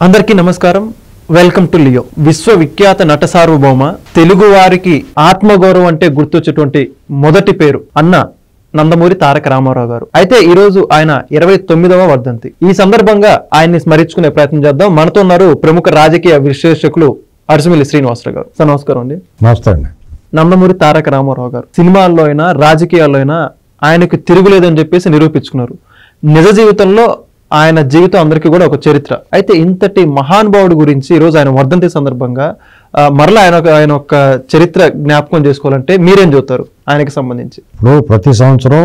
అందరికీ నమస్కారం. Welcome to Leo. విశ్వవిఖ్యాత నట సార్వభౌమ, తెలుగు వారికి ఆత్మగౌరవం అంటే గుర్తొచ్చేటువంటి మొదటి పేరు అన్న నందమూరి తారక రామారావు గారు. అయితే ఈ రోజు ఆయన 29వ వర్ధంతి. ఈ సందర్భంగా ఆయన్ని స్మరించుకునే ప్రయత్నం చేద్దాం. మనతో ఉన్నారు ప్రముఖ రాజకీయ విశ్లేషకులు అరసమిల్లి శ్రీనివాసరావు గారు. సార్ నమస్కారం అండి. నమస్తే అండి. నందమూరి తారక రామారావు గారు సినిమాల్లో అయినా రాజకీయాల్లో అయినా ఆయనకు తిరుగులేదని చెప్పేసి నిరూపించుకున్నారు. నిజ జీవితంలో ఆయన జీవితం అందరికీ కూడా ఒక చరిత్ర. అయితే ఇంతటి మహానుభావుడి గురించి ఈరోజు ఆయన వర్ధంతి సందర్భంగా మరలా ఆయన ఒక చరిత్ర జ్ఞాపకం చేసుకోవాలంటే మీరేం చెబుతారు ఆయనకి సంబంధించి? ఇప్పుడు ప్రతి సంవత్సరం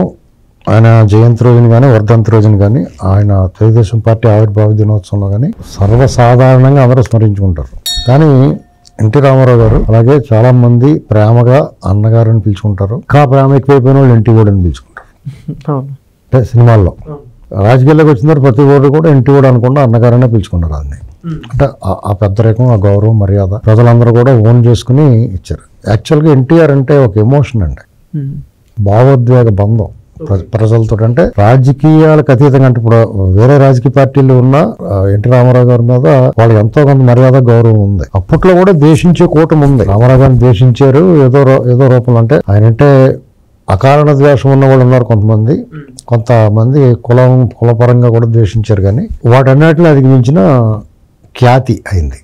ఆయన జయంతి రోజున కానీ వర్ధంతి రోజున కానీ ఆయన తెలుగుదేశం పార్టీ ఆవిర్భావ దినోత్సవంలో కానీ సర్వసాధారణంగా అందరూ స్మరించుకుంటారు. కానీ ఎన్టీ రామారావు గారు అలాగే చాలా మంది ప్రేమగా అన్నగారని పిలుచుకుంటారు. ఇంకా ప్రేమ ఎక్కువైపోయిన వాళ్ళు ఎన్టీ కూడా అని పిలుచుకుంటారు. అంటే సినిమాల్లో రాజకీయాల్లోకి వచ్చిన తర్వాత ప్రతి ఓడు కూడా ఎన్టీ కూడా అనుకుండా అన్నగారనే పిలుచుకున్నారు. అన్ని అంటే ఆ పెద్దరికం, ఆ గౌరవం, మర్యాద ప్రజలందరూ కూడా ఓన్ చేసుకుని ఇచ్చారు. యాక్చువల్గా ఎన్టీఆర్ అంటే ఒక ఎమోషన్ అండి, భావోద్వేగ బంధం ప్రజలతో. అంటే రాజకీయాలకు అతీతంగా, అంటే ఇప్పుడు వేరే రాజకీయ పార్టీలు ఉన్న ఎన్టీ రామారావు గారి మీద వాళ్ళకి ఎంతో కొంత మర్యాద, గౌరవం ఉంది. అప్పట్లో కూడా ద్వేషించే కూటమి ఉంది. రామారావు గారిని ద్వేషించారు ఏదో రూపంలో. అంటే ఆయన అంటే అకారణ ద్వేషం ఉన్న వాళ్ళు ఉన్నారు కొంతమంది కులపరంగా కూడా ద్వేషించారు. కానీ వాటన్నిటిని అధిగమించిన ఖ్యాతి అయింది,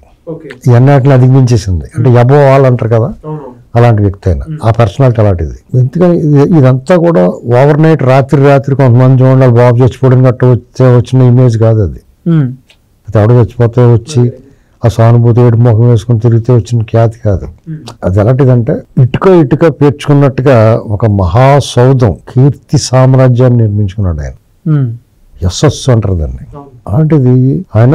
ఇవన్నిటిని అధిగమించేసింది. అంటే అబోవ్ ఆల్ అంటారు కదా, అలాంటి వ్యక్తి అయినా ఆ పర్సనాలిటీ అలాంటిది. ఎందుకని ఇదంతా కూడా ఓవర్ నైట్ రాత్రి కొంతమంది చూడాలి బాబు చచ్చిపోవడం గట్ట వచ్చిన ఇమేజ్ కాదు అది. ఎవడో చచ్చిపోతే వచ్చి ఆ సానుభూతి ఏడు ముఖం వేసుకుని తిరిగితే వచ్చిన ఖ్యాతి కాదు అది. ఎలాంటిదంటే ఇటుక పేర్చుకున్నట్టుగా ఒక మహాసౌధం, కీర్తి సామ్రాజ్యాన్ని నిర్మించుకున్నాడు ఆయన. యశస్సు అంటారు దాన్ని. అలాంటిది ఆయన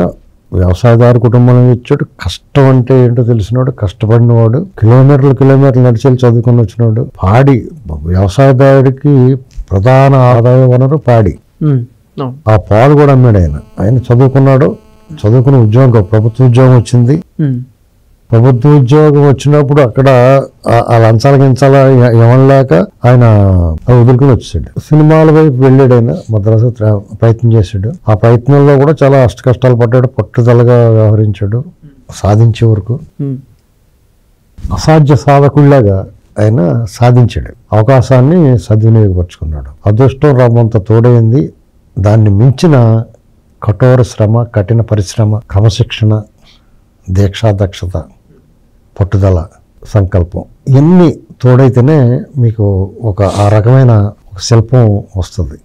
వ్యవసాయదారు కుటుంబంలో వచ్చాడు. కష్టం అంటే ఏంటో తెలిసినాడు, కష్టపడినవాడు, కిలోమీటర్లు నడిచేసి చదువుకుని వచ్చినాడు. పాడి వ్యవసాయదారుడికి ప్రధాన ఆదాయ వనరు పాడి. ఆ పాలు కూడా అమ్మాడు ఆయన చదువుకుని ప్రభుత్వ ఉద్యోగం వచ్చింది. ప్రభుత్వ ఉద్యోగం వచ్చినప్పుడు అక్కడ ఆ లంచాల గించాల ఇవ్వలేక ఆయన వదులుకుని వచ్చాడు. సినిమాల వైపు వెళ్ళాడు. ఆయన మద్రాసు ప్రయత్నం చేశాడు. ఆ ప్రయత్నంలో కూడా చాలా కష్టాలు పడ్డాడు. పట్టుదలగా వ్యవహరించాడు. సాధించే వరకు అసాధ్య సాధకుల్లాగా ఆయన సాధించాడు. అవకాశాన్ని సద్వినియోగపరుచుకున్నాడు. అదృష్టం రమ్మంత తోడైంది. దాన్ని మించిన కఠోర శ్రమ, కఠిన పరిశ్రమ, క్రమశిక్షణ, దీక్షాదక్షత, పట్టుదల, సంకల్పం ఇవన్నీ తోడైతేనే మీకు ఆ రకమైన ఒక శిల్పం వస్తుంది.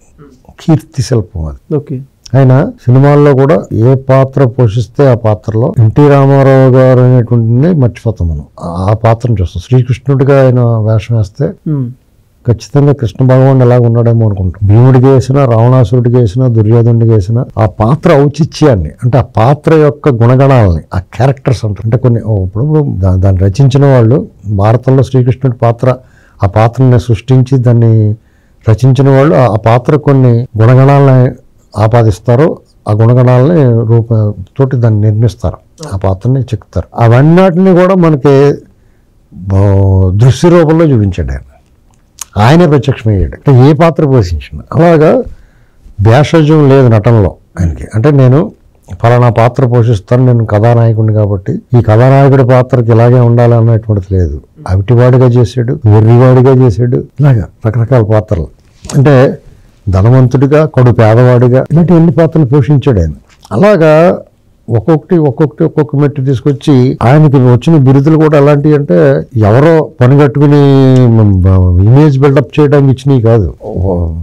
కీర్తి శిల్పం అది. ఆయన సినిమాల్లో కూడా ఏ పాత్ర పోషిస్తే ఆ పాత్రలో ఎన్టీ రామారావు గారు అనేటువంటిది మర్చిపోతాం మనం. ఆ పాత్రను చూస్తాం. శ్రీకృష్ణుడిగా ఆయన వేషం వేస్తే ఖచ్చితంగా కృష్ణ భగవాన్ ఎలాగ ఉన్నాడేమో అనుకుంటాం. భీముడికి వేసిన, రావణాసురుడికి వేసిన, దుర్యోధనుడికి వేసిన ఆ పాత్ర ఔచిత్యాన్ని, అంటే ఆ పాత్ర యొక్క గుణగణాలని, ఆ క్యారెక్టర్స్ అంటారు. అంటే కొన్ని ఇప్పుడు దాన్ని రచించిన వాళ్ళు భారతంలో శ్రీకృష్ణుడి ఆ పాత్రని సృష్టించి దాన్ని రచించిన వాళ్ళు ఆ పాత్ర కొన్ని గుణగణాలని ఆపాదిస్తారు. ఆ గుణగణాలని తోటి దాన్ని నిర్మిస్తారు, ఆ పాత్రని చెక్కుతారు. అవన్నిటిని కూడా మనకి దృశ్య రూపంలో చూపించాడు ఆయనే ప్రత్యక్షమయ్యాడు. అంటే ఏ పాత్ర పోషించిన అలాగా భేషజం లేదు నటనలో ఆయనకి. అంటే నేను ఫలానా పాత్ర పోషిస్తాను, నేను కథానాయకుడిని కాబట్టి ఈ కథానాయకుడి పాత్రకి ఇలాగే ఉండాలి అన్నటువంటిది లేదు. అవిటివాడిగా చేశాడు, వెర్రివాడిగా చేశాడు, ఇలాగా రకరకాల పాత్రలు. అంటే ధనవంతుడిగా, కడు పేదవాడిగా, ఇలాంటి ఎన్ని పాత్రలు పోషించాడు ఆయన. అలాగా ఒక్కొక్క మెట్టు తీసుకొచ్చి ఆయనకి వచ్చిన బిరుదులు కూడా ఎలాంటివి అంటే ఎవరో పని కట్టుకుని ఇమేజ్ బిల్డప్ చేయడానికి ఇచ్చినవి కాదు.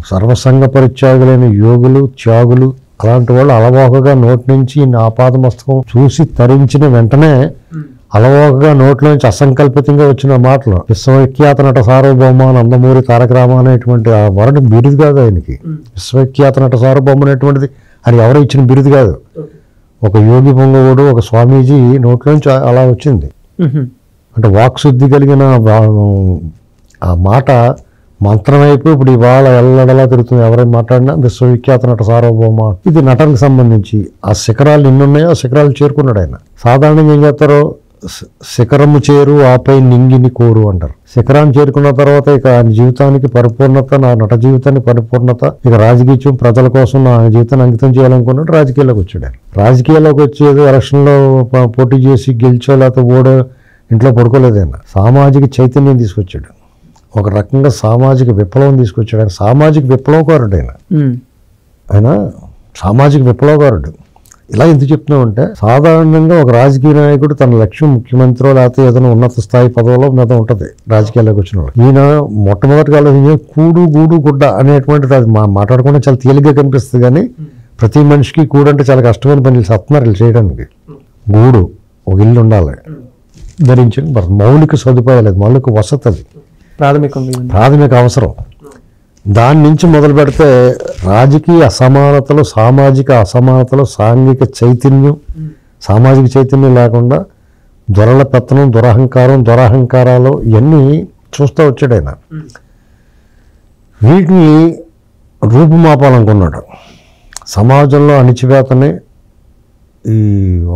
సర్వసంగ పరిత్యాగులైన యోగులు, త్యాగులు, అలాంటి వాళ్ళు అలవోకగా నోటి నుంచి ఆపాద మస్తకం చూసి తరించిన వెంటనే అలవోకగా నోట్ల నుంచి అసంకల్పితంగా వచ్చిన మాటలు విశ్వవిఖ్యాత నట సార్వభౌమ నందమూరి తారక రామ అనేటువంటి ఆ వరడు బిరుదు కాదు ఆయనకి. విశ్వవిఖ్యాత నట సార్వభౌమ అనేటువంటిది అది ఎవరో ఇచ్చిన బిరుదు కాదు. ఒక యోగి పొంగవుడు, ఒక స్వామీజీ నోట్లోంచి అలా వచ్చింది. అంటే వాక్శుద్ధి కలిగిన ఆ మాట మంత్రం అయిపోయి ఇప్పుడు ఇవాళ ఎల్లడలా తిరుగుతుంది. ఎవరైనా మాట్లాడినా విశ్వవిఖ్యాత నట సార్వభౌమ. ఇది నటనకు సంబంధించి ఆ శిఖరాలు ఎన్నున్నాయో ఆ శిఖరాలు చేరుకున్నాడు ఆయన. సాధారణంగా ఏం చేస్తారో శిఖరము చేరు ఆపై నింగిని కోరు అంటారు. శిఖరాన్ని చేరుకున్న తర్వాత ఇక ఆయన జీవితానికి పరిపూర్ణత, నా నట జీవితానికి పరిపూర్ణత, ఇక రాజకీయం ప్రజల కోసం నా జీవితాన్ని అంకితం చేయాలనుకున్నాడు. రాజకీయాల్లోకి వచ్చాడు. ఆయన రాజకీయాల్లోకి వచ్చేది ఎలక్షన్లో పోటీ చేసి గెలిచో లేకపోతే ఓడో ఇంట్లో పడుకోలేదు. ఆయన సామాజిక చైతన్యం తీసుకొచ్చాడు. ఒక రకంగా సామాజిక విప్లవం తీసుకొచ్చాడు. ఆయన సామాజిక విప్లవకారుడు. ఆయన సామాజిక విప్లవకారుడు. ఇలా ఎందుకు చెప్తున్నామంటే, సాధారణంగా ఒక రాజకీయ నాయకుడు తన లక్ష్యం ముఖ్యమంత్రి లేకపోతే ఏదైనా ఉన్నత స్థాయి పదవిలో మీద ఉంటుంది రాజకీయాల్లోకి వచ్చిన వాళ్ళు. ఈయన మొట్టమొదటిగా కూడు గూడు గుడ్డ అనేటువంటిది అది మాట్లాడకుండా చాలా తేలిగ్గా కనిపిస్తుంది, కానీ ప్రతి మనిషికి కూడు అంటే చాలా కష్టమైన పని సత్తున్నారు చేయడానికి. గూడు, ఒక ఇల్లు ఉండాలి, ధరించండి, మౌలిక సదుపాయాలు, మౌలిక వసతి, అది ప్రాథమిక అవసరం. దాని నుంచి మొదలు పెడితే రాజకీయ అసమానతలు, సామాజిక అసమానతలు, సాంఘిక చైతన్యం, సామాజిక చైతన్యం లేకుండా దొరల పెత్తనం, దురహంకారాలు ఇవన్నీ చూస్తూ వచ్చాడు ఆయన. వీటిని రూపుమాపాలనుకున్నాడు. సమాజంలో అణిచివేతని, ఈ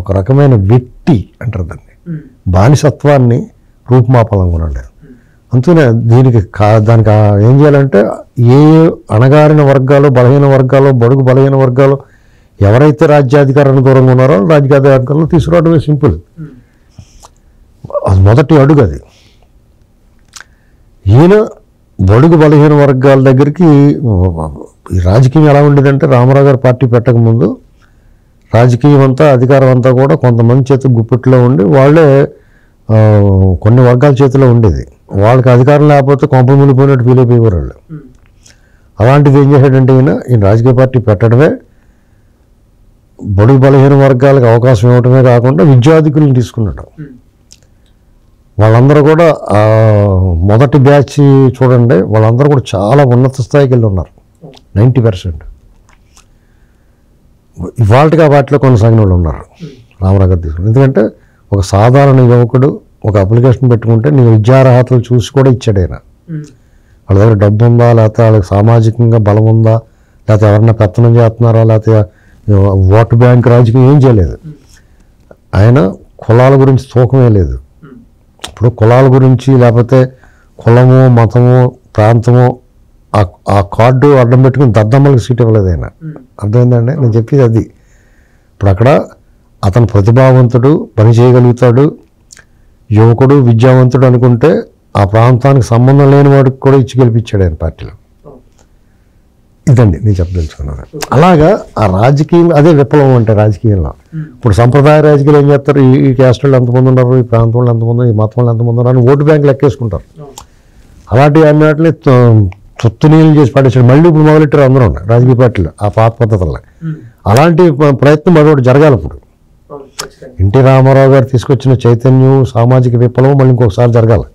ఒక రకమైన వెట్టి అంటారు దాన్ని, బానిసత్వాన్ని రూపుమాపాలనుకున్నాడు. అందుకనే దానికి ఏం చేయాలంటే, ఏ అణగారిన వర్గాలు, బలహీన వర్గాలు, బడుగు బలహీన వర్గాలు ఎవరైతే రాజ్యాధికారానికి దూరంగా ఉన్నారో రాజకీయాధికారులు తీసుకురావడమే సింపుల్. అది మొదటి అడుగు. అది ఈయన బడుగు బలహీన వర్గాల దగ్గరికి ఈ రాజకీయం ఎలా ఉండేదంటే, రామారావు గారు పార్టీ పెట్టకముందు రాజకీయం అంతా, అధికారం అంతా కూడా కొంతమంది చేతి గుప్పిట్లో ఉండి వాళ్ళే కొన్ని వర్గాల చేతిలో ఉండేది. వాళ్ళకి అధికారం లేకపోతే కొంప మునిపోయినట్టు ఫీల్ అయిపోయేవారు వాళ్ళు. అలాంటిది ఏం చేశాడంటే ఈయన రాజకీయ పార్టీ పెట్టడమే, బడుగు బలహీన వర్గాలకు అవకాశం ఇవ్వటమే కాకుండా విద్యార్థికులను తీసుకున్నాడు. వాళ్ళందరూ కూడా మొదటి బ్యాచ్ చూడండి, వాళ్ళందరూ కూడా చాలా ఉన్నత స్థాయికి వెళ్ళి ఉన్నారు. 90% ఇవాళగా వాటిలో కొనసాగిన వాళ్ళు ఉన్నారు రామారావు గారు తీసుకున్నారు. ఎందుకంటే ఒక సాధారణ యువకుడు ఒక అప్లికేషన్ పెట్టుకుంటే నీ విద్యార్హతలు చూసి కూడా ఇచ్చాడు ఆయన. వాళ్ళ దగ్గర డబ్బు ఉందా, లేకపోతే వాళ్ళకి సామాజికంగా బలం ఉందా, లేకపోతే ఎవరన్నా పెత్తనం చేస్తున్నారా, లేకపోతే ఓటు బ్యాంక్ రాజకీయం ఏం చేయలేదు. ఆయన కులాల గురించి తూకమే లేదు. ఇప్పుడు కులాల గురించి లేకపోతే కులము, మతము, ప్రాంతము ఆ కార్డు అడ్డం పెట్టుకుని దద్దమ్మలకు సీట్ ఇవ్వలేదు ఆయన. అర్థమైందండి నేను చెప్పేది అది. ఇప్పుడు అక్కడ అతను ప్రతిభావంతుడు, పని చేయగలుగుతాడు, యువకుడు, విద్యావంతుడు అనుకుంటే ఆ ప్రాంతానికి సంబంధం లేని వాడికి కూడా ఇచ్చి గెలిపించాడు ఆయన పార్టీలో. ఇదండి నేను చెప్పదలుచుకున్నాను. అలాగా ఆ రాజకీయం, అదే విప్లవం అంటే రాజకీయంలో. ఇప్పుడు సంప్రదాయ రాజకీయాలు ఏం చేస్తారు, ఈ క్యాస్ట్ వాళ్ళు ఎంతమంది ఉన్నారు, ఈ ప్రాంతం వాళ్ళు ఎంతమంది, ఈ మతం వాళ్ళు ఎంతమంది ఉన్నారు అని ఓటు బ్యాంక్ లెక్కేసుకుంటారు. అలాంటి అన్నిటిని తొత్తునీళ్ళు చేసి పడేసాడు. మళ్ళీ ఇప్పుడు మొదలెట్టారు అందరూ రాజకీయ పార్టీలు ఆ పాత పద్ధతుల్లో. అలాంటి ప్రయత్నం మరొకటి జరగాలి. ఇప్పుడు ఎన్టీ రామారావు గారు తీసుకొచ్చిన చైతన్యం, సామాజిక విప్లవం మళ్ళీ ఇంకొకసారి జరగాలి.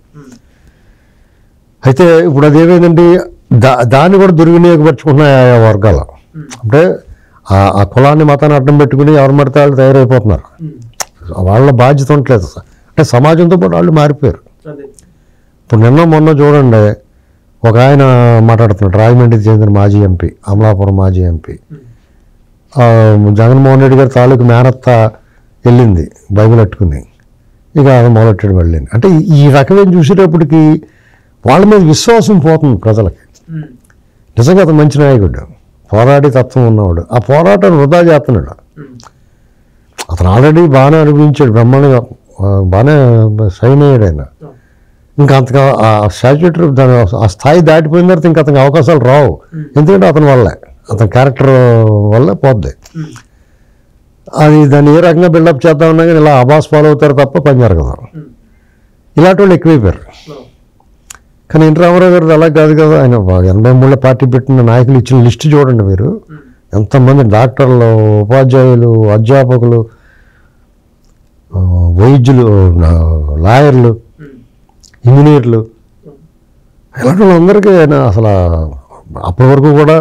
అయితే ఇప్పుడు అదేమైందండి, దాన్ని కూడా దుర్వినియోగపరుచుకుంటున్నాయి ఆయా వర్గాలు. అంటే ఆ కులాన్ని, మతాన్ని అడ్డం పెట్టుకుని ఎవరు పడితే వాళ్ళు తయారైపోతున్నారు. వాళ్ళ బాధ్యత ఉండట్లేదు. అంటే సమాజంతో పాటు వాళ్ళు మారిపోయారు. ఇప్పుడు మొన్న చూడండి, ఒక ఆయన మాట్లాడుతున్నాడు, రాజమండ్రికి చెందిన మాజీ ఎంపీ, అమలాపురం మాజీ ఎంపీ. జగన్మోహన్ రెడ్డి గారి తాలూకు మేనత్త వెళ్ళింది బైబిల్ పట్టుకుని, ఇక మొదలెట్టాడు మళ్ళీ. అంటే ఈ రకమైన చూసేటప్పటికి వాళ్ళ మీద విశ్వాసం పోతుంది ప్రజలకి. నిజంగా అతను మంచి నాయకుడు, పోరాడి తత్వం ఉన్నవాడు. ఆ పోరాటాన్ని వృధా చేస్తున్నాడు. అతను ఆల్రెడీ బాగానే అనుభవించాడు, బ్రహ్మాండంగా బాగానే సైన్ అయ్యాడు ఆయన. ఇంకా అంతగా ఆ స్టాచ్యూటరీ ఆ స్థాయి దాటిపోయిన తర్వాత ఇంకా అతనికి అవకాశాలు రావు. ఎందుకంటే అతని వల్లే, అతని క్యారెక్టర్ వల్ల పోద్ది. అది దాన్ని ఏ రకంగా బిల్డప్ చేద్దాం ఉన్నా కానీ ఇలా అబాస్ ఫాలో అవుతారు తప్ప పని జరగదు. ఇలాంటి వాళ్ళు ఎక్కువైపోయారు. కానీ ఎన్టీ రామారావు గారు అలా కాదు కదా. ఆయన 83లో పార్టీ పెట్టిన నాయకులు ఇచ్చిన లిస్టు చూడండి మీరు. ఎంతమంది డాక్టర్లు, ఉపాధ్యాయులు, అధ్యాపకులు, వైద్యులు, లాయర్లు, ఇంజనీర్లు, ఇలాంటి వాళ్ళందరికీ ఆయన అసలు అప్పటి వరకు కూడా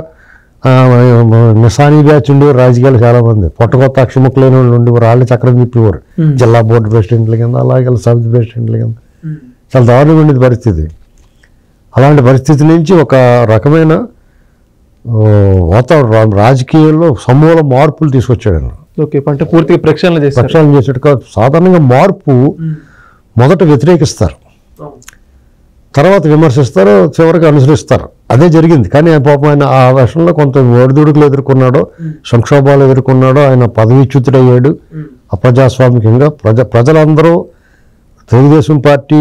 నిశానీ బ్యాచ్ ఉండేవారు రాజకీయాలు. చాలామంది పొట్టకొత్త అక్షముఖ లేని వాళ్ళు ఉండేవారు. వాళ్ళు చక్రం తిప్పేవారు జిల్లా బోర్డు ప్రెసిడెంట్ల కింద, అలాగే సబ్ ప్రెసిడెంట్ల కింద. చాలా దారుణంగా ఉండేది పరిస్థితి. అలాంటి పరిస్థితి నుంచి ఒక రకమైన వాతావరణం రాజకీయాల్లో సమూల మార్పులు తీసుకొచ్చాడు ఆయన. ఓకే, అంటే పూర్తిగా ప్రక్షాళన చేసేట్టు కాదు. సాధారణంగా మార్పు మొదట వ్యతిరేకిస్తారు, తర్వాత విమర్శిస్తారు, చివరికి అనుసరిస్తారు. అదే జరిగింది. కానీ పాపం ఆయన ఆ విషయంలో కొంత ఒడిదుడుకులు ఎదుర్కొన్నాడో, సంక్షోభాలు ఎదుర్కొన్నాడో, ఆయన పదవీచ్యుతుడయ్యాడు. అప్రజాస్వామికంగా ప్రజలందరూ తెలుగుదేశం పార్టీ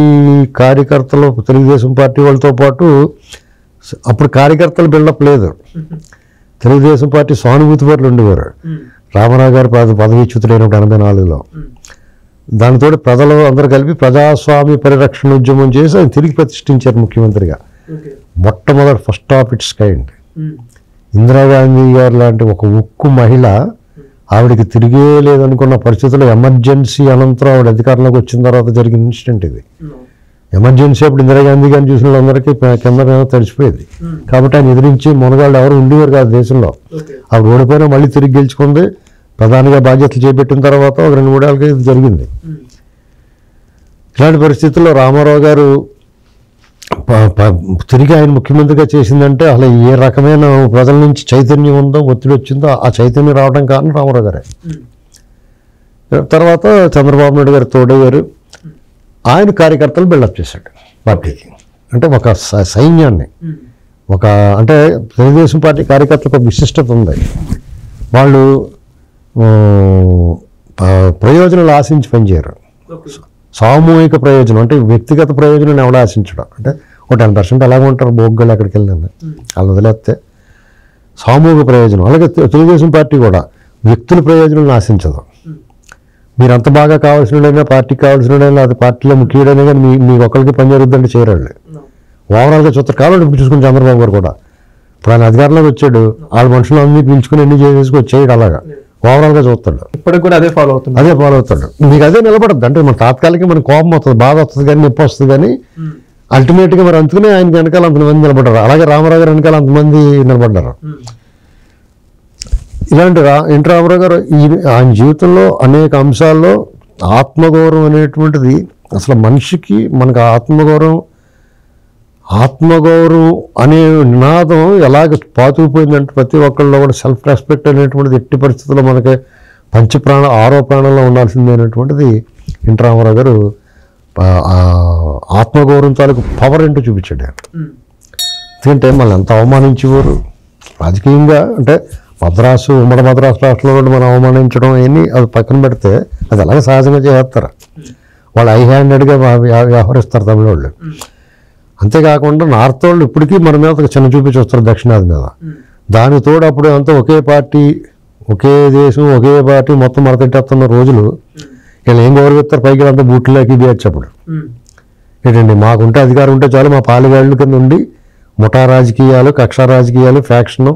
కార్యకర్తలు, తెలుగుదేశం పార్టీ వాళ్ళతో పాటు అప్పుడు కార్యకర్తలు బిల్డప్ లేదు. తెలుగుదేశం పార్టీ సానుభూతి పరులు ఉండేవారు. రామారావు గారు పదవీచ్యుతుడైనప్పుడు 84లో. దానితో ప్రజలు అందరూ కలిపి ప్రజాస్వామ్య పరిరక్షణ ఉద్యమం చేసి ఆయన తిరిగి ప్రతిష్ఠించారు ముఖ్యమంత్రిగా. మొట్టమొదటి first of it's kind. Indira Gandhi గారు లాంటి ఒక ఉక్కు మహిళ, ఆవిడకి తిరిగే లేదనుకున్న పరిస్థితుల్లో ఎమర్జెన్సీ అనంతరం ఆవిడ అధికారంలోకి వచ్చిన తర్వాత జరిగిన ఇన్సిడెంట్ ఇది. ఎమర్జెన్సీ అప్పుడు ఇందిరాగాంధీ గారిని చూసిన వాళ్ళందరికీ కింద తడిచిపోయేది. కాబట్టి ఆయన ఎదిరించి మునగాళ్ళు ఎవరు ఉండేవారు కాదు దేశంలో. ఆవిడ ఓడిపోయినా మళ్ళీ తిరిగి గెలుచుకుంది. ప్రధానిగా బాధ్యతలు చేపట్టిన తర్వాత ఒక 2-3 ఏళ్ళకి ఇది జరిగింది. ఇలాంటి పరిస్థితుల్లో రామారావు గారు తిరిగి ఆయన ముఖ్యమంత్రిగా చేసిందంటే అసలు ఏ రకమైన ప్రజల నుంచి చైతన్యం ఉందో, ఒత్తిడి వచ్చిందో, ఆ చైతన్యం రావడం కారణం రామారావు గారే. తర్వాత చంద్రబాబు నాయుడు గారు తోడయ్యారు. ఆయన కార్యకర్తలు బిల్డప్ చేశాడు పార్టీకి. అంటే ఒక సైన్యాన్ని, అంటే తెలుగుదేశం పార్టీ కార్యకర్తలకు ఒక విశిష్టత ఉంది. వాళ్ళు ప్రయోజనాలు ఆశించి పనిచేయరు. సామూహిక ప్రయోజనం, అంటే వ్యక్తిగత ప్రయోజనాన్ని ఎవరు ఆశించడం. అంటే ఒక 10% అలాగే ఉంటారు బోగ్గలు అక్కడికి వెళ్ళిన వాళ్ళు వదిలేస్తే. సామూహిక ప్రయోజనం. అలాగే తెలుగుదేశం పార్టీ కూడా వ్యక్తుల ప్రయోజనాలను ఆశించదు. మీరు అంత బాగా కావాల్సినడైనా, పార్టీకి కావాల్సినడైనా, అది పార్టీలో ముఖ్యుడైనా కానీ మీకు ఒకరికి పని జరుగుతుందంటే చేయరాళ్ళు. ఓవరాల్గా చూస్తారు. కాబట్టి చూసుకుని చంద్రబాబు గారు కూడా ఇప్పుడు ఆయన అధికారంలోకి వచ్చాడు, వాళ్ళ మనుషులు అన్ని పిలుచుకుని ఎన్ని చేసుకుని వచ్చేయడు. అలాగా ఓవరాల్గా చూస్తాడు. ఇప్పటికి కూడా అదే ఫాలో అవుతాడు. మీకు అదే నిలబడద్దు. అంటే మన తాత్కాలిక మన కోపం వస్తుంది, బాధ వస్తుంది, కానీ నొప్పి వస్తుంది. కానీ అల్టిమేట్గా మరి అందుకనే ఆయన వెనకాల అంతమంది నిలబడ్డారు. అలాగే రామారావు గారు వెనకాల అంతమంది నిలబడ్డారు. ఇలాంటి ఎన్టీ రామారావు గారు ఆయన జీవితంలో అనేక అంశాల్లో ఆత్మగౌరవం అనేటువంటిది అసలు మనిషికి, మనకు ఆత్మగౌరవం అనే నినాదం ఎలాగ పాతుకుపోయిందంటే ప్రతి ఒక్కళ్ళలో కూడా సెల్ఫ్ రెస్పెక్ట్ అనేటువంటిది ఎట్టి పరిస్థితుల్లో మనకి ఆరో ప్రాణంలో ఉండాల్సిందే అనేటువంటిది ఎన్టీ రామారావు గారు ఆత్మగౌరవం తాలూకు పవర్ ఏంటో చూపించాడు. ఎందుకంటే మళ్ళీ ఎంత అవమానించేవారు రాజకీయంగా. అంటే ఉమ్మడి మద్రాసు రాష్ట్రంలో మనం అవమానించడం అవన్నీ అది పక్కన పెడితే అది అలాగే సహజంగా చేస్తారు. వాళ్ళు హ్యాండెడ్గా వ్యవహరిస్తారు తమిళ వాళ్ళు. అంతేకాకుండా నార్త్ వాళ్ళు ఇప్పటికీ మన మీద చిన్న చూపించి వస్తారు దక్షిణాది మీద. దానితోడు అప్పుడు అంతా ఒకే పార్టీ, ఒకే దేశం, ఒకే పార్టీ మొత్తం మరతెట్టేస్తున్న రోజులు వీళ్ళు ఏం గౌరవిస్తారు? పైకి అంతా బూట్లకి అప్పుడు ఏంటండి, మాకుంటే అధికారం ఉంటే చాలు, మా పాలుగాళ్ళు కింద ఉండి ముఠా రాజకీయాలు, కక్షా రాజకీయాలు, ఫ్యాక్షను,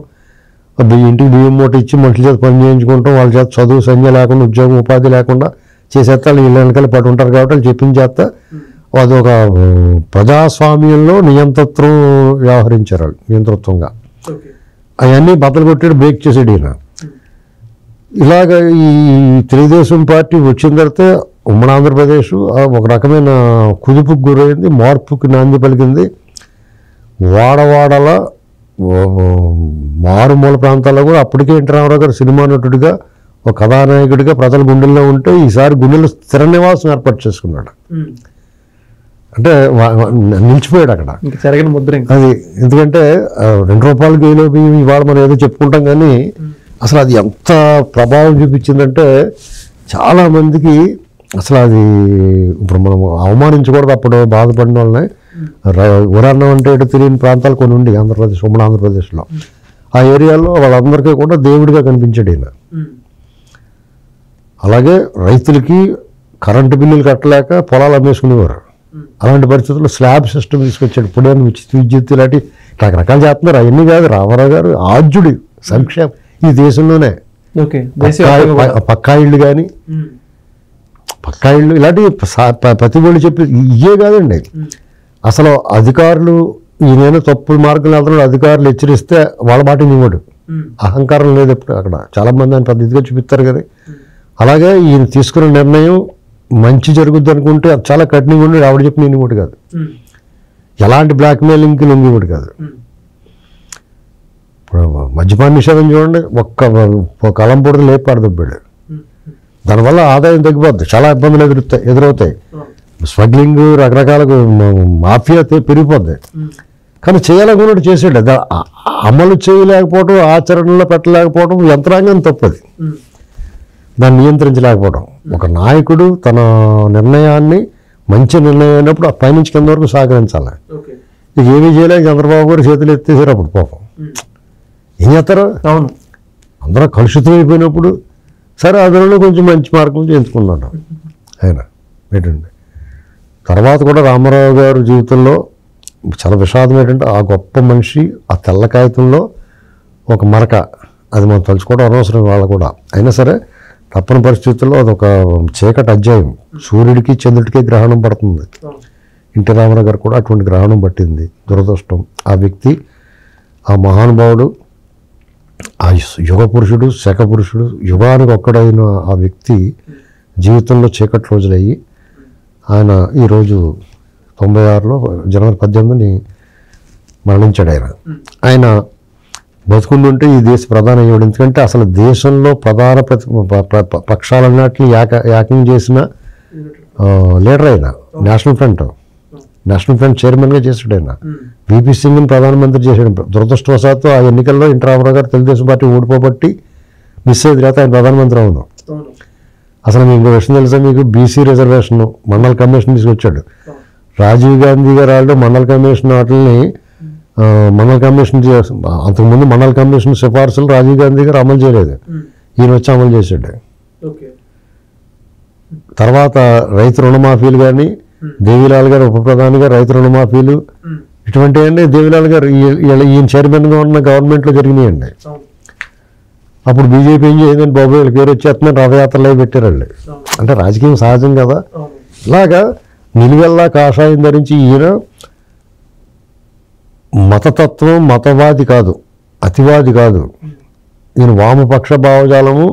ఇంటికి బియ్యం మూట ఇచ్చి మనుషుల చేత పని చేయించుకుంటాం, వాళ్ళ చేత చదువు సంధ్య లేకుండా, ఉద్యోగం ఉపాధి లేకుండా చేసేస్తే వాళ్ళు ఇళ్ళ వెనకాల పడి ఉంటారు. కాబట్టి వాళ్ళు చెప్పించేస్తే అదొక ప్రజాస్వామ్యంలో నియంతృత్వం వ్యవహరించారు వాళ్ళు, నియంతృత్వంగా. అవన్నీ బద్దలు కొట్టాడు, బ్రేక్ చేసాడు ఈయన. ఇలాగ ఈ తెలుగుదేశం పార్టీ వచ్చిన తర్వాత ఉమ్మడి ఆంధ్రప్రదేశ్ ఒక రకమైన కుదుపుకు గురైంది, మార్పుకి నాంది పలికింది. వాడవాడల మారుమూల ప్రాంతాల్లో కూడా అప్పటికే ఎన్టీ రామారావు గారు సినిమా నటుడిగా, ఒక కథానాయకుడిగా ప్రజల గుండెల్లో ఉంటే ఈసారి గుండెల్లో స్థిర నివాసం ఏర్పాటు చేసుకున్నాడు. అంటే నిలిచిపోయాడు అక్కడ, సరైన ముద్ర అది. ఎందుకంటే 2 రూపాయలు గేలో బియ్యం ఇవాళ మనం ఏదో చెప్పుకుంటాం, కానీ అసలు అది ఎంత ప్రభావం చూపించిందంటే చాలామందికి అసలు అది ఇప్పుడు మనం అవమానించకూడదు. అప్పుడు బాధపడిన వాళ్ళని ఉదాహరణ అంటే ఎటు తెలియని ప్రాంతాలు కొన్ని ఉండి ఆంధ్రప్రదేశ్, ఉమ్మడి ఆంధ్రప్రదేశ్లో ఆ ఏరియాలో వాళ్ళందరికీ కూడా దేవుడిగా కనిపించాడు ఈయన. అలాగే రైతులకి కరెంటు బిల్లులు కట్టలేక పొలాలు అమ్మేసుకునేవారు. అలాంటి పరిస్థితుల్లో స్లాబ్ సిస్టమ్ తీసుకొచ్చాడు. ఇప్పుడే ఉచిత విద్యుత్ ఇలాంటి రకరకాలు చేస్తున్నారు. అవన్నీ కాదు, రామారావు గారు ఆద్యుడి సంక్షేమం ఈ దేశంలోనే. పక్కా ఇళ్ళు కానీ, పక్కా ఇళ్ళు ఇలాంటివి ప్రతి వాళ్ళు చెప్పి ఇవే కాదండి. అసలు అధికారులు ఈయన తప్పుల మార్గం వెళ్తున్నాడు, అధికారులు హెచ్చరిస్తే వాళ్ళ మాట నివ్వడు. అహంకారం లేదు ఎప్పుడు అక్కడ. చాలా మంది ఆయన పద్ధతిగా చూపిస్తారు కదా. అలాగే ఈయన తీసుకున్న నిర్ణయం మంచి జరుగుద్ది అనుకుంటే అది చాలా కఠినంగా ఉండి ఆవిడ చెప్పి నేను కూడా కాదు, ఎలాంటి బ్లాక్మెయిలింగ్కి లొంగివాడు కాదు. ఇప్పుడు మద్యపాన నిషేధం చూడండి, ఒక్క కలం పొడిది లేపాడు దొబ్బాడు. దానివల్ల ఆదాయం తగ్గిపోద్ది, చాలా ఇబ్బందులు ఎదురవుతాయి. స్మగ్లింగ్, రకరకాల మాఫియా పెరిగిపోద్ది. కానీ చేయాలనుకున్నట్టు చేసాడు, అమలు చేయలేకపోవడం, ఆచరణలో పెట్టలేకపోవడం యంత్రాంగం తప్పది, దాన్ని నియంత్రించలేకపోవడం. ఒక నాయకుడు తన నిర్ణయాన్ని మంచి నిర్ణయం అయినప్పుడు ఆ పైనుంచి కింద వరకు సహకరించాలి. ఇక ఏమీ చేయలేక చంద్రబాబు గారు చేతులు ఎత్తేసారు. అప్పుడు పాపం ఏం చేస్తారు, అందరూ కలుషితం అయిపోయినప్పుడు సరే అందులో కొంచెం మంచి మార్గం చేయించుకున్నాడు ఆయన. ఏంటండి తర్వాత కూడా రామారావు గారు జీవితంలో చాలా విషాదం ఏంటంటే, ఆ గొప్ప మనిషి ఆ తెల్ల కాగితంలో ఒక మరక, అది మనం తలుచుకోవడం అనవసరం వాళ్ళు కూడా. అయినా సరే తప్పని పరిస్థితుల్లో అదొక చీకటి అధ్యాయం. సూర్యుడికి చంద్రుడికి గ్రహణం పడుతుంది. ఎన్టీ రామారావు గారు కూడా అటువంటి గ్రహణం పట్టింది, దురదృష్టం. ఆ వ్యక్తి, ఆ మహానుభావుడు, ఆ యుగ పురుషుడు, శక పురుషుడు, యుగానికి ఒక్కడైన ఆ వ్యక్తి జీవితంలో చీకటి రోజులయ్యి ఆయన ఈరోజు 96లో జనవరి 18ని మరణించాడు. ఆయన బతుకుంటుంటే ఈ దేశ ప్రధాని అయ్యాడు. ఎందుకంటే అసలు దేశంలో ప్రధాన పక్షాలన్నిటిని యాకింగ్ చేసిన లీడర్ అయినా, నేషనల్ ఫ్రంట్ చైర్మన్గా చేశాడు ఆయన. విపి సింగ్ని ప్రధానమంత్రి చేశాడు. దురదృష్టవశాత్తు ఆ ఎన్నికల్లో ఎన్టీ రామారావు గారు తెలుగుదేశం పార్టీ ఓడిపోబట్టి మిస్ అయ్యేది, లేకపోతే ఆయన ప్రధానమంత్రి అవును. అసలు మీకు విషయం తెలుసా, మీకు బీసీ రిజర్వేషన్ మండల్ కమిషన్ తీసుకొచ్చాడు. రాజీవ్ గాంధీ గారు వాళ్ళు మండల్ కమిషన్ వాటిని అంతకుముందు మండల్ కమిషన్ సిఫార్సులు రాజీవ్ గాంధీ గారు అమలు చేయలేదు, ఈయన వచ్చి అమలు చేశాడు. తర్వాత రైతు రుణమాఫీలు కానీ, దేవిలాల్ గారు ఉప ప్రధానిగా రైతు రుణమాఫీలు ఇటువంటివన్నీ దేవిలాల్ గారు ఈయన చైర్మన్గా ఉన్న గవర్నమెంట్లో జరిగినాయండి. అప్పుడు బీజేపీ ఏం చేయదని బాబు వీళ్ళ పేరు వచ్చేస్తున్నారు, రథయాత్రలు పెట్టారండి. అంటే రాజకీయం సహజం కదా. ఇలాగా నిలువెల్లా కాషాయం ధరించి ఈయన మతతత్వం, మతవాది కాదు, అతివాది కాదు. ఈయన వామపక్ష భావజాలము,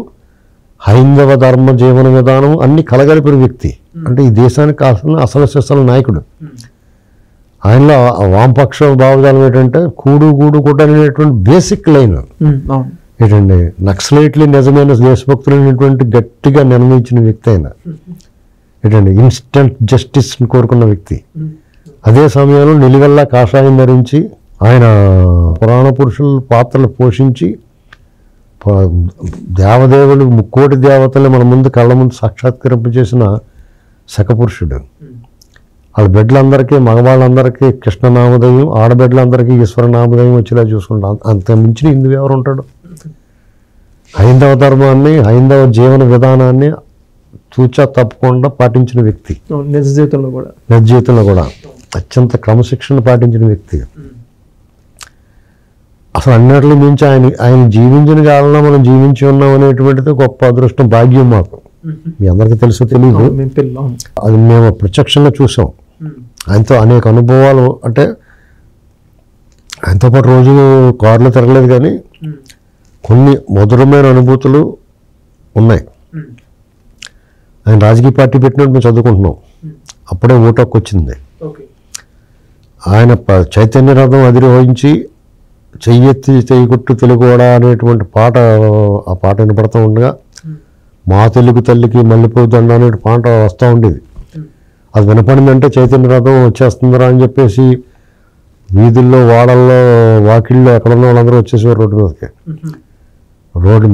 హైందవ ధర్మ జీవన విధానం అన్ని కలగలిపిన వ్యక్తి. అంటే ఈ దేశానికి కావాల్సిన అసలు సిసల నాయకుడు. ఆయనలో వామపక్ష భావజాలం ఏంటంటే కూడు గూడు కూడా అనేటువంటి బేసిక్ లైన్ ఏంటండి, నక్సలైట్లు నిజమైన దేశభక్తులు అనేటువంటి గట్టిగా నిర్ణయించిన వ్యక్తి ఆయన. ఏంటండి ఇన్స్టెంట్ జస్టిస్ని కోరుకున్న వ్యక్తి. అదే సమయంలో నిలువెల్లా కాషాయం ధరించి ఆయన పురాణ పురుషుల పాత్రలు పోషించి దేవదేవులు, ముక్కోటి దేవతలు మన ముందు కళ్ళ ముందు సాక్షాత్కరింప చేసిన శకపురుషుడు. వాళ్ళ బిడ్డలందరికీ, మగవాళ్ళందరికీ కృష్ణనామోదయం, ఆడబిడ్డలందరికీ ఈశ్వర నామోదయం వచ్చేలా చూసుకుంటాం. అంత మించిన హిందువు ఎవరు ఉంటాడు? హైందవ ధర్మాన్ని, హైందవ జీవన విధానాన్ని తూచా తప్పకుండా పాటించిన వ్యక్తి. నిజ జీవితంలో కూడా అత్యంత క్రమశిక్షణ పాటించిన వ్యక్తి. అసలు అన్నిటిని మించి ఆయన జీవించిన కాలంలో మనం జీవించి ఉన్నాం అనేటువంటిది గొప్ప అదృష్టం, భాగ్యం మాకు. మీ అందరికీ తెలుసో తెలియదు, అది మేము ప్రత్యక్షంగా చూసాం. ఆయనతో అనేక అనుభవాలు, అంటే ఆయనతో పాటు రోజు కారులో తిరగలేదు కానీ కొన్ని మధురమైన అనుభూతులు ఉన్నాయి. ఆయన రాజకీయ పార్టీ పెట్టినట్టు మేము చదువుకుంటున్నాం, అప్పుడే ఓటకు వచ్చింది. ఆయన చైతన్య రథం అధిరోహించి చెయ్యెత్తి చెయ్యకొట్టు తెలుగువాడా అనేటువంటి పాట, ఆ పాట వినపడుతూ ఉండగా మా తెలుగు తల్లికి మల్లెపూలు దండ అనే పాట వస్తూ ఉండేది. అది వినపడిందంటే చైతన్య రథం వచ్చేస్తుందిరా అని చెప్పేసి వీధుల్లో, వాడల్లో, వాకిళ్ళు ఎక్కడున్న వాళ్ళందరూ వచ్చేసేవారు రోడ్డు మీదకి. రోడ్డు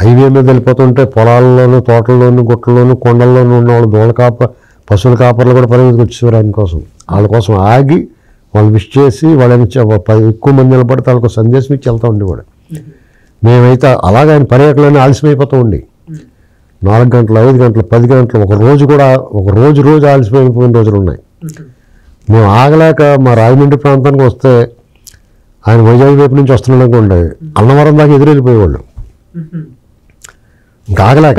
హైవే మీద వెళ్ళిపోతుంటే పొలాల్లోనూ, తోటల్లోనూ, గుట్టల్లోనూ, కొండల్లోనూ ఉన్న వాళ్ళు పశువుల కాపర్లు కూడా పరిమితికి వచ్చేవారు ఆయన కోసం. వాళ్ళ కోసం ఆగి వాళ్ళు విష్ చేసి వాళ్ళని ఎక్కువ మంది నిలబడితే వాళ్ళకు సందేశం ఇచ్చి వెళ్తూ ఉండేవాడు. మేమైతే అలాగే ఆయన పర్యటనలోనే ఆలస్యమైపోతూ ఉండి 4 గంటలు, 5 గంటలు, 10 గంటలు, ఒక రోజు ఆలస్యమైపోయిన రోజులు ఉన్నాయి. మేము ఆగలేక మా రాజమండ్రి ప్రాంతానికి వస్తే ఆయన వైజాగ్ వైపు నుంచి వస్తున్నాడు అనుకోండి, అన్నవరం దాకా ఎదురెళ్ళిపోయేవాళ్ళు. ఇంకా ఆగలేక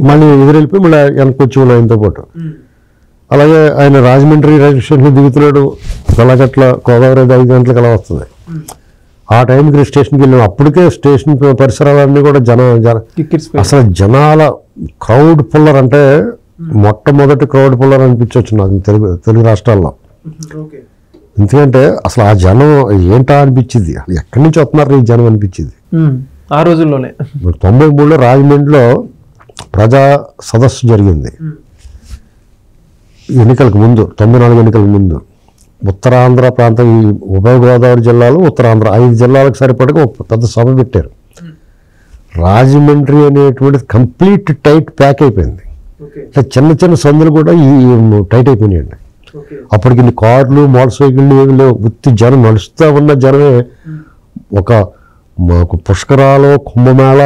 మళ్ళీ ఎదురెళ్ళిపోయి మళ్ళీ వెనక్కి వచ్చేవాళ్ళు ఆయనతో పాటు. అలాగే ఆయన రాజమండ్రి రైల్వే స్టేషన్కి దిగుతున్నాడు, తెల్లగట్ల గోదావరి 5 గంటలకు అలా వస్తుంది. ఆ టైంకి స్టేషన్కి వెళ్ళాము. అప్పటికే స్టేషన్ పరిసరాలన్నీ కూడా అసలు జనాల క్రౌడ్ పుల్లర్, అంటే మొట్టమొదటి క్రౌడ్ పుల్లర్ అనిపించవచ్చు నాకు తెలుగు రాష్ట్రాల్లో. ఎందుకంటే అసలు ఆ జనం ఏంటా అనిపించింది, ఎక్కడి నుంచి వస్తున్నారు ఈ జనం అనిపించింది. ఆ రోజుల్లోనే 93లో రాజమండ్రిలో ప్రజా సదస్సు జరిగింది ఎన్నికలకు ముందు, 94 ఎన్నికలకు ముందు. ఉత్తరాంధ్ర ప్రాంతం, ఈ ఉభయ గోదావరి జిల్లాలో ఉత్తరాంధ్ర 5 జిల్లాలకు సరిపడగా ఒక పెద్ద సభ పెట్టారు. రాజమండ్రి అనేటువంటిది కంప్లీట్ టైట్ ప్యాక్ అయిపోయింది. చిన్న చిన్న సందులు కూడా ఈ టైట్ అయిపోయినాయండి. అప్పటికి ఇన్ని కార్లు, మోటార్ సైకిళ్ళు ఏమి లేవు. ఉత్తి జనం, నడుస్తూ ఉన్న జనమే. ఒక మాకు పుష్కరాలు, కుంభమేళ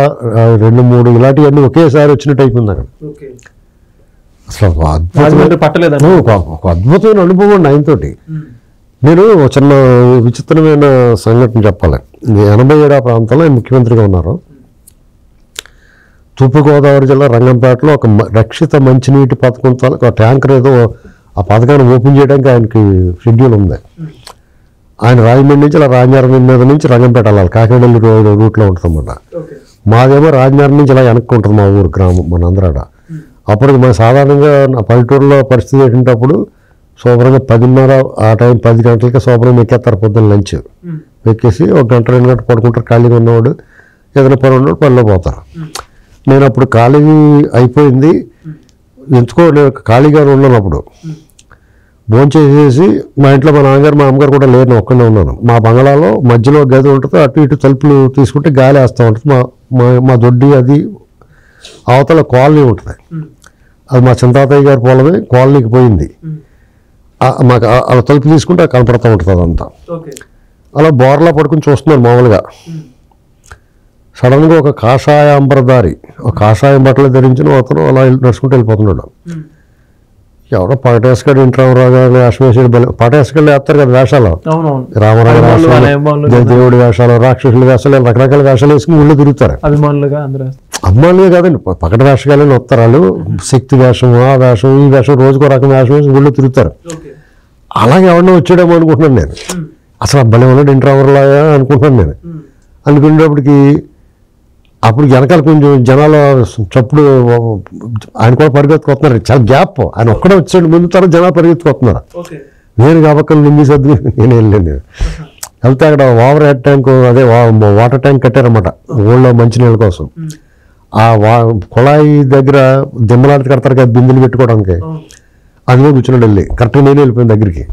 2-3 ఇలాంటివన్నీ ఒకేసారి వచ్చినట్టు అయిపోయింది అక్కడ. అసలు ఒక అద్భుతమైన అనుభవం అండి ఆయనతోటి. నేను చిన్న విచిత్రమైన సంఘటన చెప్పాలి. 87 ప్రాంతంలో ఆయన ముఖ్యమంత్రిగా ఉన్నారు. తూర్పుగోదావరి జిల్లా రంగంపేటలో ఒక రక్షిత మంచినీటి పథకం ఒక ట్యాంకర్ ఏదో ఆ పథకాన్ని ఓపెన్ చేయడానికి ఆయనకి షెడ్యూల్ ఉంది. ఆయన రాజమండ్రి నుంచి ఇలా రాజనగరం మీద నుంచి రంగంపేట వెళ్ళాలి, కాకినాడ రూట్లో ఉంటుందన్నమాట. మాదేమో రాజనగరం నుంచి ఇలా వెనక్కి ఉంటుంది మా ఊరు గ్రామం, మన ఆంధ్రాడ. అప్పటికి మన సాధారణంగా నా పల్లెటూరులో పరిస్థితి ఏంటంటప్పుడు శుభ్రంగా 10:30 ఆ టైం 10 గంటలకి శుభ్రంగా ఎక్కేస్తారు పొద్దున్న లంచ్. ఎక్కేసి 1 గంట 2 గంటలు పడుకుంటారు. ఖాళీగా ఉన్నవాడు ఏదైనా పని ఉన్నవాడు పనిలో పోతారు. నేను అప్పుడు ఖాళీ అయిపోయింది, ఎందుకో నేను ఖాళీగా ఉన్నాను. అప్పుడు భోంచేసేసి మా ఇంట్లో మా నాన్నగారు మా అమ్మగారు కూడా లేరు, నేను ఒక్కనే ఉన్నాను. మా బంగళాలో మధ్యలో గది ఉంటుంది, అటు ఇటు తలుపులు తీసుకుంటే గాలి వేస్తూ ఉంటుంది. మా దొడ్డి అది అవతల కాలనీ ఉంటుంది. అది మా చింతాతయ్య గారి పొలమే, కాలనీకి పోయింది. మాకు అలా తలుపు తీసుకుంటే కనపడుతూ ఉంటుంది అదంతా. అలా బోర్లా పడుకుని చూస్తున్నాను మామూలుగా. సడన్గా ఒక కాషాయ అంబరదారి, ఒక కాషాయం బట్టలు ధరించిన అతను అలా నడుచుకుంటూ వెళ్ళిపోతున్నాడు. ఎవరో పటేస్గడ్ ఇంట్రామరావు గారు వేషం వేసాడు. పటేస్గడ్లు వేస్తారు కదా వేషాలు, రామరావు వేషాలు, దేవుడి వేషాలు, రాక్షసుల వేషాలు, రకరకాల వేషాలు వేసుకుని ఊళ్ళో తిరుగుతారు. అభిమానులుగా కాదండి, పకట వేషగాలని వస్తారు వాళ్ళు. శక్తి వేషం, ఆ వేషం, ఈ వేషం, రోజుకో రకం వేషం వేసి ఊళ్ళో తిరుగుతారు. అలాగే ఎవరినో వచ్చాడేమో అనుకుంటున్నాను నేను. అసలు అబ్బాయి ఉన్నాడు ఇంట్రామరావులాగా అనుకుంటున్నాను నేను. అనుకునేటప్పటికి అప్పుడు వెనకాల కొంచెం జనాలు చప్పుడు, ఆయన కూడా పరిగెత్తుకొస్తున్నారు. చాలా గ్యాప్, ఆయన ఒక్కడే వచ్చాడు ముందు, తర్వాత జనాలు పరిగెత్తుకొస్తున్నారు. నేను కాబట్టి నింగి సర్దు నేను వెళ్ళాను. వెళ్తే అక్కడ ఓవర్ హెడ్ ట్యాంక్, అదే వాటర్ ట్యాంక్ కట్టారన్నమాట ఊళ్ళో మంచినీళ్ళ కోసం. ఆ కుళాయి దగ్గర దిమ్మలాంటి కడతారు కదా బిందులు పెట్టుకోవడానికి, అందులో కూర్చున్నాడు. వెళ్ళి కరెక్ట్గా నేను వెళ్ళిపోయిన దగ్గరికి.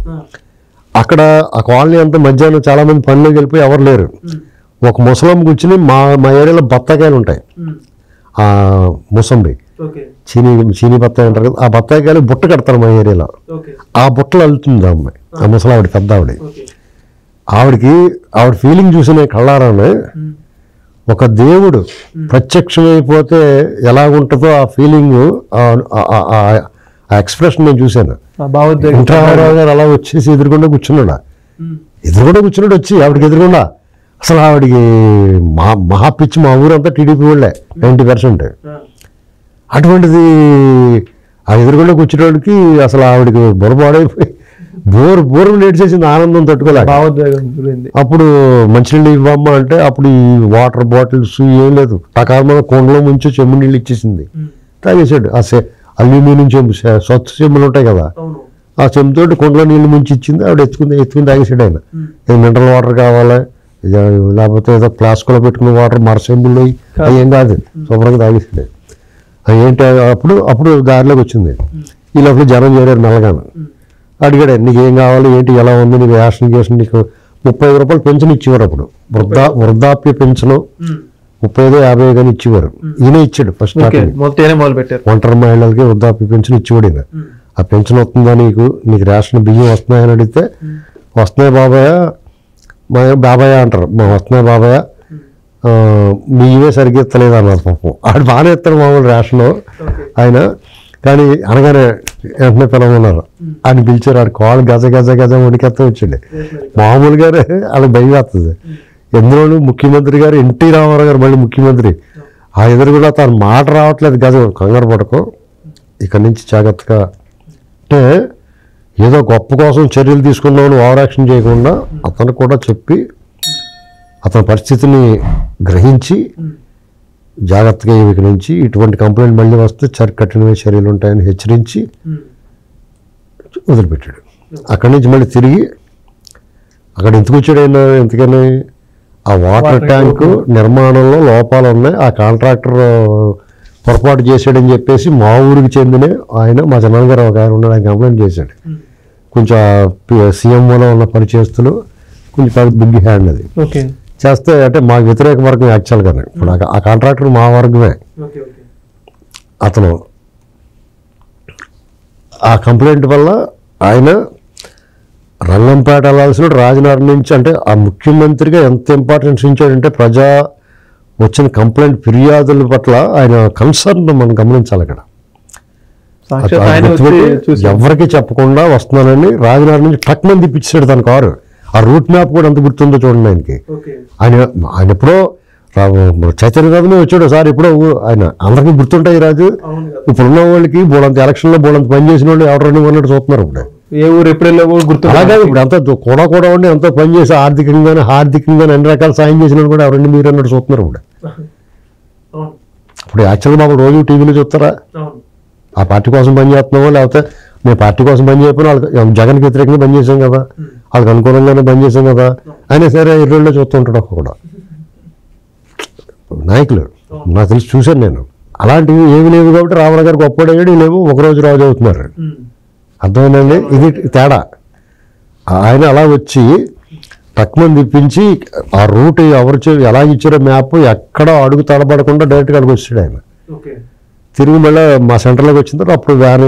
అక్కడ ఆ కాలనీ అంతా మధ్యాహ్నం చాలా మంది పనిలోకి వెళ్ళిపోయి ఎవరు లేరు. ఒక ముసలం కూర్చుని మా ఏరియాలో బత్తాకాయలు ఉంటాయి, ఆ ముసంబి చీనీ బత్తాయి అంటారు కదా, ఆ బత్తాకాయలు బుట్ట కడతారు మా ఏరియాలో. ఆ బుట్టలు అల్లుతుంది ఆ అమ్మాయి, ఆ ముసలావిడ, పెద్ద ఆవిడ ఫీలింగ్ చూసిన కళ్ళారానే ఒక దేవుడు ప్రత్యక్షమైపోతే ఎలాగుంటుందో ఆ ఫీలింగ్, ఆ ఎక్స్ప్రెషన్ నేను చూశాను. ఇంట్రామరావు గారు అలా వచ్చేసి ఎదురుకుండా కూర్చున్నాడు వచ్చి ఆవిడకి ఎదురుకుండా. అసలు ఆవిడికి మహా పిచ్చి, మా ఊరంతా టీడీపీ వాళ్ళే 90%. అటువంటిది ఆ ఎదురుకుండా కూర్చునేవాడికి అసలు ఆవిడికి బొరబాడైపోయి బోరు నేడ్చేసింది, ఆనందం తట్టుకోలేక. అప్పుడు మంచినీళ్ళు ఇవ్వమ్మా అంటే అప్పుడు ఈ వాటర్ బాటిల్స్ ఏం లేదు, టకారమైన కొండలో ముంచి చెంబు నీళ్ళు ఇచ్చేసింది. తాగేసాడు. ఆ అల్యూమినియం చెంబు, స్వచ్ఛ చెంబులు ఉంటాయి కదా, ఆ చెంబుతోటి కొండలో నీళ్ళు ముంచి ఇచ్చింది. ఆవిడ ఎత్తుకుని తాగేసాడు. ఆయన మినరల్ వాటర్ కావాలి, లేకపోతే ఏదో ఫ్లాస్క్లో పెట్టుకునే వాటర్ మరసెంబుల్లో ఏం కాదు, శుభ్రంగా తాగేసాడు. ఏంటి అప్పుడు దారిలోకి వచ్చింది. ఈ లోపల జనం చేరారు మెల్లగాను. అడిగాడు, నీకు ఏం కావాలి, ఏంటి, ఎలా ఉంది, నీకు రేషన్ గేషన్, నీకు 35 రూపాయలు పెన్షన్ ఇచ్చేవారు అప్పుడు. వృద్ధాప్య పెన్షన్ 35-50 కానీ ఇచ్చేవారు. ఈయన ఇచ్చాడు ఫస్ట్. ఒంటరి మహిళలకి వృద్ధాప్య పెన్షన్ ఇచ్చేవాడు ఈయన. ఆ పెన్షన్ వస్తుందా, నీకు రేషన్ బియ్యం వస్తున్నాయని అడిగితే, వస్తున్నాయి బాబాయ్ అంటారు, వస్తున్నాయి బాబాయ్, బియ్యమే సరిగ్గా ఎత్తలేదు అన్నారు. పాపం ఆడు బాగానే ఎత్తాడు మామూలు రేషన్ ఆయన. కానీ అనగానే వెంటనే పిలవన్నారు. ఆయన పిలిచారు. ఆడు కాళ్ళు గజ వణికెత్త వచ్చాడు. మామూలుగానే వాళ్ళకి భయం వేస్తుంది. ఎందులోనూ ముఖ్యమంత్రి గారు ఎన్టీ రామారావు గారు మళ్ళీ ముఖ్యమంత్రి, ఆ ఎదురు కూడా తన మాట రావట్లేదు. కంగారు పడకో, ఇక్కడి నుంచి జాగ్రత్తగా, అంటే ఏదో గొప్ప కోసం చర్యలు తీసుకున్నామని ఓవర్ యాక్షన్ చేయకుండా అతను కూడా చెప్పి అతని పరిస్థితిని గ్రహించి జాగ్రత్తగా ఇక్కడి నుంచి ఇటువంటి కంప్లైంట్ మళ్ళీ వస్తే కఠినమైన చర్యలు ఉంటాయని హెచ్చరించి వదిలిపెట్టాడు. అక్కడి నుంచి మళ్ళీ తిరిగి అక్కడ ఎందుకు వచ్చాడు ఆయన, ఎందుకని ఆ వాటర్ ట్యాంకు నిర్మాణంలో లోపాలు ఉన్నాయి, ఆ కాంట్రాక్టర్ పొరపాటు చేశాడని చెప్పేసి మా ఊరికి చెందిన ఆయన మా జనాగారు ఒక ఆయన ఉన్నాడు, ఆయన కంప్లైంట్ చేశాడు. కొంచెం సీఎంఓలో ఉన్న పరిచయస్తులు కొంచెం పెద్ద బిగ్ హ్యాండ్ అది చేస్తే అంటే మాకు వ్యతిరేక వర్గం యాక్చువల్గానే. ఇప్పుడు ఆ కాంట్రాక్టర్ మా వర్గమే. అతను ఆ కంప్లైంట్ వల్ల ఆయన రంగంపేట వెళ్ళాల్సిన రాజనగరం నుంచి, అంటే ఆ ముఖ్యమంత్రిగా ఎంత ఇంపార్టెన్స్ ఇచ్చాడంటే ప్రజా వచ్చిన కంప్లైంట్ ఫిర్యాదుల పట్ల ఆయన కన్సర్న్ మనం గమనించాలి. అక్కడ ఎవరికి చెప్పకుండా వస్తున్నానని రాజనగరం నుంచి ట్రక్ మంది తిప్పించాడు తన కారు. ఆ రూట్ మ్యాప్ కూడా ఎంత గుర్తుందో చూడండి ఆయనకి. ఆయన ఎప్పుడో చైతన్య రథమే వచ్చాడు సార్, ఎప్పుడో ఆయన అందరికీ గుర్తుంటాయి రాజు. ఇప్పుడున్న వాళ్ళకి బోలంత ఎలక్షన్లో బోలంత పని చేసిన వాళ్ళు ఎవరైనా ఉన్నట్టు చూస్తున్నారు. ఇప్పుడు ఏ ఊరు ఎప్పుడెళ్ళో గుర్తు అలాగే ఇప్పుడు అంతా కూడా ఉండి ఎంతో పని చేసి ఆర్థికంగానే అన్ని రకాల సాయం చేసిన కూడా ఎవరండి మీరు అన్నట్టు చూస్తున్నారు. ఇప్పుడు యాక్చువల్గా మాకు రోజు టీవీలో చూస్తారా, ఆ పార్టీ కోసం పని చేస్తున్నామో లేకపోతే మేము పార్టీ కోసం పని చేయకపోయినా వాళ్ళకి జగన్కి వ్యతిరేకంగా పని చేసాం కదా, వాళ్ళకి అనుకూలంగానే పని చేసాం కదా, అయినా సరే ఇళ్ళలో చూస్తుంటాడు కూడా నాయకులు. నాకు తెలిసి చూశాను నేను. అలాంటివి ఏమి లేవు కాబట్టి రావణ గారు గొప్పడయ్యాడు, వీళ్ళేమో ఒకరోజు రాజు అవుతున్నారు. అర్థమైందండి, ఇది తేడా. ఆయన అలా వచ్చి తక్కువ తిప్పించి ఆ రూట్ ఎవరు ఎలా ఇచ్చారో మ్యాప్ ఎక్కడ అడుగు తడబడకుండా డైరెక్ట్గా అడుగు వచ్చాడు ఆయన. తిరిగి మళ్ళీ మా సెంటర్లోకి వచ్చిన తర్వాత అప్పుడు వ్యాన్,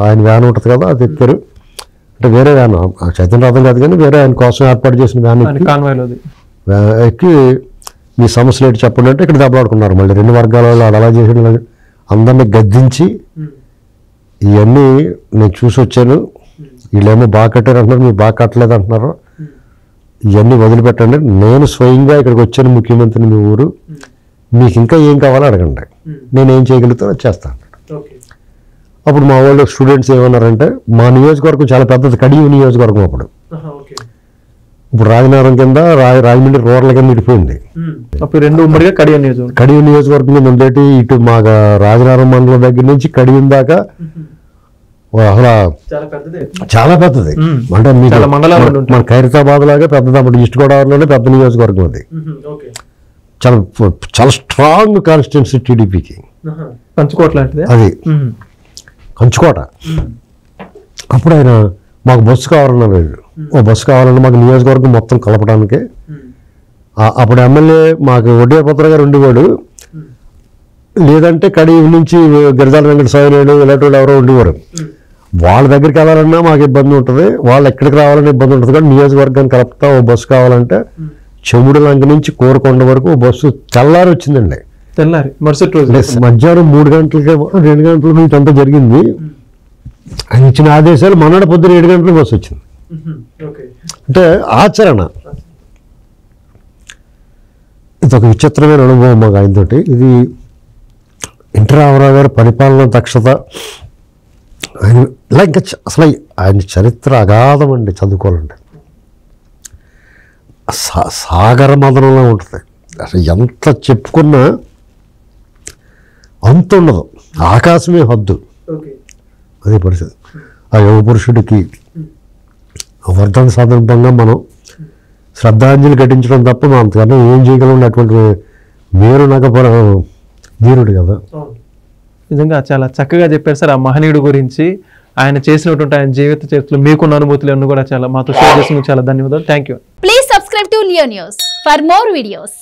ఆయన వ్యాన్ ఉంటుంది కదా, అది ఎక్కారు. అంటే వేరే వ్యాన్, చైతన్య రథం కాదు కానీ వేరే ఆయన కోసం ఏర్పాటు చేసిన వ్యాన్ ఎక్కి మీ సమస్యలు ఏంటి చెప్పండి అంటే ఇక్కడ దెబ్బలాడుకున్నారు. మళ్ళీ రెండు వర్గాల వాళ్ళు అలా చేసి అందరినీ గద్దించి ఇవన్నీ నేను చూసి వచ్చాను, వీళ్ళేమో బాగా కట్టారు అంటున్నారు, మీరు బాగా కట్టలేదు అంటున్నారు, ఇవన్నీ వదిలిపెట్టండి, నేను స్వయంగా ఇక్కడికి వచ్చాను ముఖ్యమంత్రిని మీ ఊరు, మీకు ఇంకా ఏం కావాలో అడగండి, నేనేం చేయగలుగుతానో అది చేస్తాను. అప్పుడు మా వాళ్ళు స్టూడెంట్స్ ఏమన్నారంటే మా నియోజకవర్గం చాలా పెద్దది, కడియం నియోజకవర్గం. అప్పుడు ఇప్పుడు రాజనగరం కింద రాజమండ్రి రూరల్ కింద ఇడిపోయింది. కడియం నియోజకవర్గం కింద ఉండేటి ఇటు మా రాజనగరం మండలం దగ్గర నుంచి కడియం దాకా అసలు చాలా పెద్దది. అంటే మన ఖైరతాబాద్ లాగా పెద్దది. అప్పుడు ఈస్ట్ గోదావరిలోనే పెద్ద నియోజకవర్గం అది. చాలా చాలా స్ట్రాంగ్ కాన్స్టిట్యున్సీ టీడీపీకి. అది కంచుకోట. అప్పుడు ఆయన మాకు బస్సు కావాలన్నారు, ఓ బస్సు కావాలన్నా మాకు నియోజకవర్గం మొత్తం కలపడానికి. అప్పుడు ఎమ్మెల్యే మాకు ఒడ్డేపత్ర గారు ఉండేవాడు, లేదంటే కడి నుంచి గిరిజాల వెంకట సాయినాయుడు ఇలాంటి వాళ్ళు ఎవరో ఉండేవారు. వాళ్ళ దగ్గరికి వెళ్ళాలన్నా మాకు ఇబ్బంది ఉంటుంది, వాళ్ళు ఎక్కడికి రావాలని ఇబ్బంది ఉంటుంది. కానీ నియోజకవర్గాన్ని కలుపుతా ఓ బస్సు కావాలంటే చెముడు లంక నుంచి కోరకొండ వరకు ఓ బస్సు తెల్లారి వచ్చిందండి. మరుసటి రోజు మధ్యాహ్నం 3 గంటలకి 2 గంటల నుంచి అంతా జరిగింది. ఆయన ఇచ్చిన ఆదేశాలు మన్నాడు పొద్దున 7 గంటలకు బస్సు వచ్చింది. అంటే ఆచరణ. ఇది ఒక విచిత్రమైన అనుభవం మాకు ఆయనతోటి. ఇది ఎన్టీ రామారావు గారి పరిపాలన దక్షత. ఆయన ఇలా ఇంకా అసలు ఆయన చరిత్ర అగాధం అండి, చదువుకోవాలండి. సాగర మదనంలో ఉంటుంది. అసలు ఎంత చెప్పుకున్నా అంత ఉండదు, ఆకాశమే హద్దు. అదే పరిస్థితి. ఆ యువ పురుషుడికి వర్ధన సందర్భంగా మనం శ్రద్ధాంజలి ఘటించడం తప్ప మనం అంతకన్నా ఏం చేయగలం. అటువంటి మీరు నగపర ధీరుడు కదా. నిజంగా చాలా చక్కగా చెప్పారు సార్ ఆ మహనీయుడు గురించి, ఆయన చేసినటువంటి ఆయన జీవిత చరిత్రలో మీకున్న అనుభూతులు కూడా చాలా మాతో షేర్ చేసినందుకు చాలా ధన్యవాదాలు. Thank you. Please subscribe to Leo news for more videos.